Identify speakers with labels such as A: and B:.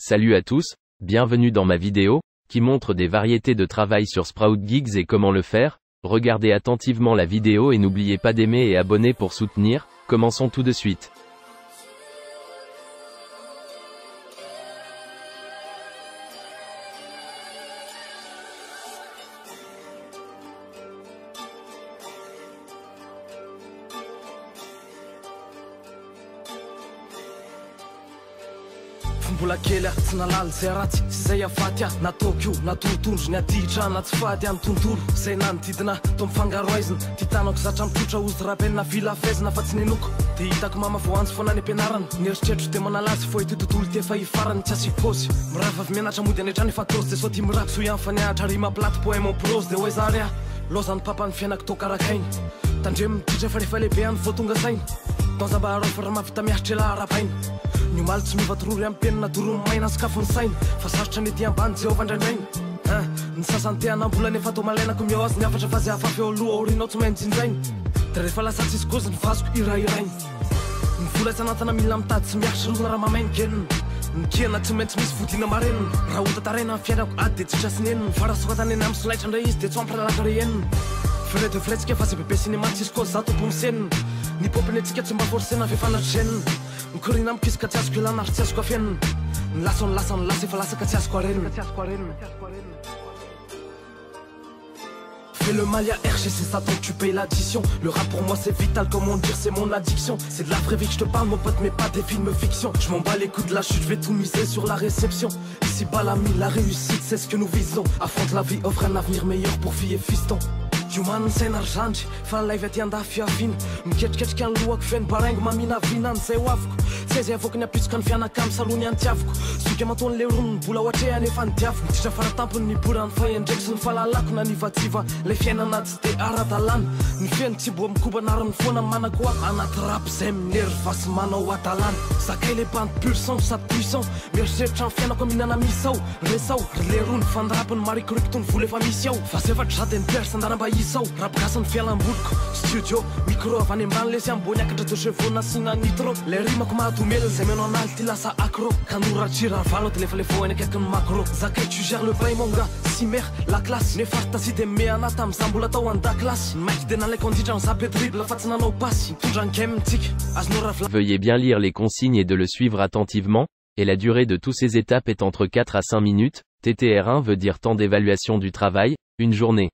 A: Salut à tous, bienvenue dans ma vidéo, qui montre des variétés de travail sur Sprout Gigs et comment le faire. Regardez attentivement la vidéo et n'oubliez pas d'aimer et abonner pour soutenir. Commençons tout de suite.
B: Mbola kely tsy nalala zay ratsy sy zay afaty aho nataoko io natonotondro ny adihitra na tsy fady amin'ny tontolo zay nanodidina to mifangaro aizina ty tanako zatra mitrotra ozy rapenina vila fezina fa tsy nenoko de hitako mama voanjo foana ny ampianarana ny eritreritro de manalazy foi ty tontolo ty efa hifarany tsy asipôzy miravavy mianatra mody anetrany efa tôzy de so ty mirakoso ihany fa niahatra rima platy poème en prose de hoe zary aho lozany papany fianako tô karakainy tandremo miditra fa rehefa lehibe any vo tonga saina danzambarao fa raha mavita miaritra ela arapaina ny omaly tsy mivatorory amin'ny penina doromy maina sakafony saina fa sarotra ny ety ambany jehovah ndraindrainy ny sasany te anambola nefa atao malainako miao azy ny afatra fa zay afafy eo aloha aorinao tsy mahay njinjainy de rehefa lasa tsisy kozy ny vazoko irairainy ny vola tsy anatana mila mitady tsy miaritry rona raha mamainy genina ny kiana tsy maintsy misy vodina marenina raha ota taraina amin'ny fiainako ady de tsitra sinenina fa raha sokataneny amin'ny solaitra indray izy de tsy ampiralaka rehenina fre de fretsika fa zay bebe cinéma tsisy kozy za tompo misenina ny popiny atsika tsy mba forcena fefanatrenina mikorina mikisika tsy azoko elanaro tsy azoko afenina ny lasany lasa efa lasaka tsy azoko arenina Fais le mal, y'a RG, c'est ça tant que tu payes l'addition. Le rap pour moi c'est vital, comment dire, c'est mon addiction. C'est de la vraie vie que je te parle mon pote, mais pas des films fiction. Je m'en bats les coups de la chute, je vais tout miser sur la réception. Ici bas la mine, la réussite, c'est ce que nous visons. Affronte la vie, offre un avenir meilleur pour fille et fiston. Human sen argentry fa live aty andafy avina miketriketrika ny lohako feno barango mamina vinany zay hoaviko zay zay avoaka ny apitsika ny fianakamy salony antiaviko soky amatony le ronony mbola ohatrea nefa nitiaviko mititra faratampony ny borany fahendraiky sy ny fahalalako na nivatsiva le fiainana tsy de ara-dalàna ny feno tsy mbo mikobanarany foana manako aho anaty rap zay minery fa sy manao adalàna zakay le bande pur sang sady puissant mieritreritra ny fiainako mihinana misao resao le rony fandrapiny marikoriko tony vola efa misy ao fa zefatra za de mipersa andaramba isao rapigasany fialam-boliko studio micro avy any ambany lesy ambony akatra de chevaux nasina nitro le rimako mahadomely zay meno analy ty lasa acro kanoratrira valo de lefa le voainy akaiky ny macro zakay tu gères le bain mon gars si mer la classe nefarta sy de meana tam'za mbola atao andaklasy maiky de nalaiko andritra ny zapy dribble fa tsy nanao pasy mitondra ny kemitsika azonao ravla.
A: Veuillez bien lire les consignes et de le suivre attentivement, et la durée de toutes ces étapes est entre 4 à 5 minutes. TTR1 veut dire temps d'évaluation du travail, une journée.